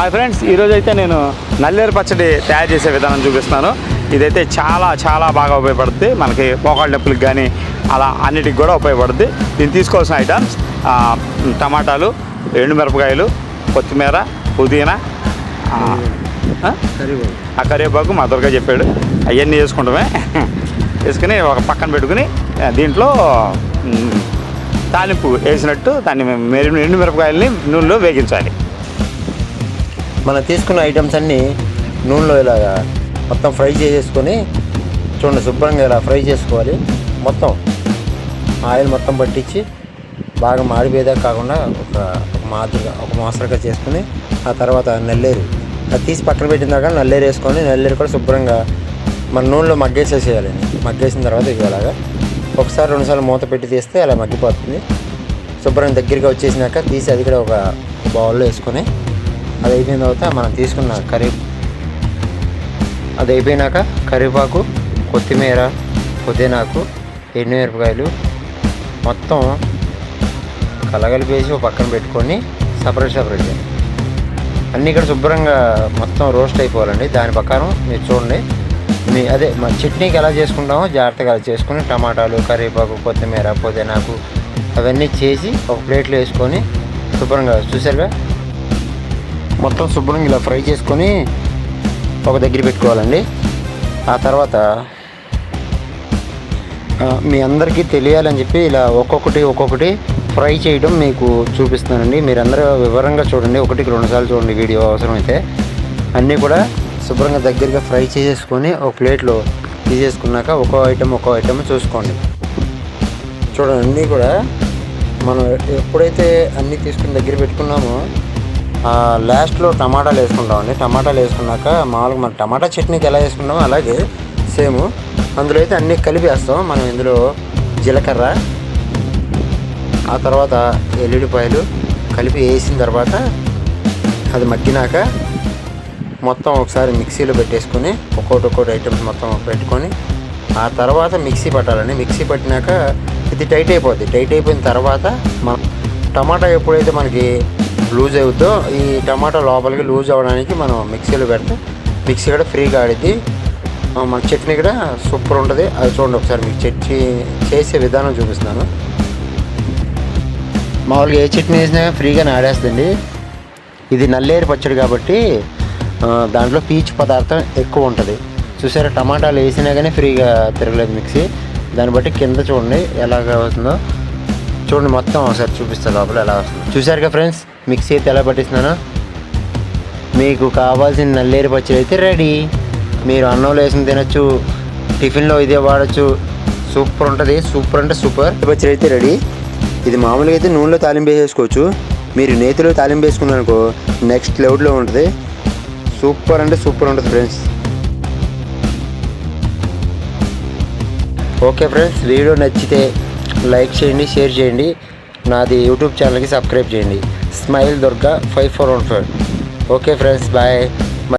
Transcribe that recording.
Hi friends, ఈరోజు అయితే నేను నల్లేరు పచ్చడి తయారు చేసే విధానం చూపిస్తున్నాను. ఇదైతే చాలా చాలా బాగా ఉపయోగపడుతుంది. మనకి మోకాళ్ళ నొప్పులకు కానీ అలా అన్నిటికి కూడా ఉపయోగపడుతుంది. దీన్ని తీసుకోవాల్సిన ఐటమ్స్ టమాటాలు, ఎండుమిరపకాయలు, కొత్తిమీర, పుదీనా, కరివేపాకు మా దుర్గా చెప్పాడు. అవన్నీ వేసుకుంటామే. వేసుకుని ఒక పక్కన పెట్టుకుని దీంట్లో తాలింపు వేసినట్టు దాన్ని ఎండుమిరపకాయలని నూనెలో వేగించాలి. మనం తీసుకున్న ఐటమ్స్ అన్నీ నూనెలో ఇలాగా మొత్తం ఫ్రై చేసేసుకొని చూడండి, శుభ్రంగా ఇలా ఫ్రై చేసుకోవాలి. మొత్తం ఆయిల్ మొత్తం పట్టించి బాగా మాడిపోయేదాకా కాకుండా ఒక మాసరగా చేసుకుని ఆ తర్వాత నల్లేరు అది తీసి పక్కన పెట్టిన దాకా నల్లేరు వేసుకొని నల్లేరు కూడా శుభ్రంగా మన నూనెలో మగ్గేసేసేయాలండి. మగ్గేసిన తర్వాత ఇలాగా ఒకసారి రెండుసార్లు మూత పెట్టి తీస్తే అలా మగ్గిపోతుంది. శుభ్రంగా దగ్గరగా వచ్చేసినాక తీసి అది కూడా ఒక బౌల్లో వేసుకొని అది అయిపోయిన తర్వాత మనం తీసుకున్న అది అయిపోయినాక కరివేపాకు, కొత్తిమీర, పుదీనాకు, ఎండుమిరపకాయలు మొత్తం కలగలిపేసి ఒక పక్కన పెట్టుకొని సపరేట్ అన్నీ ఇక్కడ శుభ్రంగా మొత్తం రోస్ట్ అయిపోవాలండి. దాని ప్రకారం మీరు చూడండి, మా చట్నీకి ఎలా చేసుకుంటామో జాగ్రత్తగా చేసుకొని టమాటాలు, కరివేపాకు, కొత్తిమీర, పుదీనాకు అవన్నీ చేసి ఒక ప్లేట్లో వేసుకొని శుభ్రంగా చూసారుగా మొత్తం శుభ్రంగా ఇలా ఫ్రై చేసుకొని ఒక దగ్గర పెట్టుకోవాలండి. ఆ తర్వాత మీ అందరికీ తెలియాలని చెప్పి ఇలా ఒక్కొక్కటి ఫ్రై చేయడం మీకు చూపిస్తున్నానండి. మీరందరూ వివరంగా చూడండి, 1-2 సార్లు చూడండి వీడియో అవసరమైతే. అన్నీ కూడా శుభ్రంగా దగ్గరగా ఫ్రై చేసేసుకొని ఒక ప్లేట్లో తీసేసుకున్నాక ఒక్కో ఐటమ్ చూసుకోండి. చూడండి, అన్నీ కూడా మనం ఎప్పుడైతే అన్నీ తీసుకుని దగ్గర పెట్టుకున్నామో లాస్ట్లో టమాటాలు వేసుకుంటామండి. టమాటాలు వేసుకున్నాక మామూలుగా మన టమాటా చట్నీకి ఎలా వేసుకుంటామో అలాగే సేమ్ అందులో అయితే అన్నీ కలిపి వేస్తాం. మనం ఇందులో జీలకర్ర, ఆ తర్వాత ఎల్లుల్లిపాయలు కలిపి వేసిన తర్వాత అది మగ్గినాక మొత్తం ఒకసారి మిక్సీలో పెట్టేసుకొని ఒక్కొక్కటి ఐటమ్స్ మొత్తం పెట్టుకొని ఆ తర్వాత మిక్సీ పట్టాలండి. మిక్సీ పట్టినాక ఇది టైట్ అయిపోద్ది. టైట్ అయిపోయిన తర్వాత మనం టమాటా ఎప్పుడైతే మనకి లూజ్ అవుద్దో ఈ టమాటా లోపలికి లూజ్ అవ్వడానికి మనం మిక్సీలో పెడితే మిక్సీ కూడా ఫ్రీగా ఆడిద్ది. మన చట్నీ కూడా సూపర్ ఉంటుంది. అది చూడండి, ఒకసారి మీకు చట్నీ చేసే విధానం చూపిస్తున్నాను. మామూలుగా ఏ చట్నీ వేసినా ఫ్రీగానే ఆడేస్తుందండి. ఇది నల్లేరు పచ్చడి కాబట్టి దాంట్లో పీచు పదార్థం ఎక్కువ ఉంటుంది. చూసారా, టమాటాలు వేసినా కానీ ఫ్రీగా తిరగలేదు మిక్సీ. దాన్ని బట్టి కింద చూడండి ఎలాగ అవుతుందో. చూడండి, మొత్తం ఒకసారి చూపిస్తాను లోపల ఎలా వస్తుంది. చూసారుగా ఫ్రెండ్స్, మిక్సీ అయితే ఎలా పట్టిస్తున్నానో. మీకు కావాల్సిన నల్లేరు పచ్చడి అయితే రెడీ. మీరు అన్నంలో వేసుకుని తినచ్చు, టిఫిన్లో ఇదే వాడచ్చు. సూపర్ ఉంటుంది. సూపర్ అంటే సూపర్ పచ్చడి అయితే రెడీ. ఇది మామూలుగా అయితే నూనెలో తాలింపు వేసుకోవచ్చు. మీరు నేతిలో తాలింపు వేసుకున్నారనుకో నెక్స్ట్ లెవెల్లో ఉంటుంది. సూపర్ అంటే సూపర్ ఉంటుంది ఫ్రెండ్స్. ఓకే ఫ్రెండ్స్, వీడియో నచ్చితే లైక్ చేయండి, షేర్ చేయండి. నాది యూట్యూబ్ ఛానల్కి సబ్స్క్రైబ్ చేయండి. Smile Durga 5415. Okay friends, bye.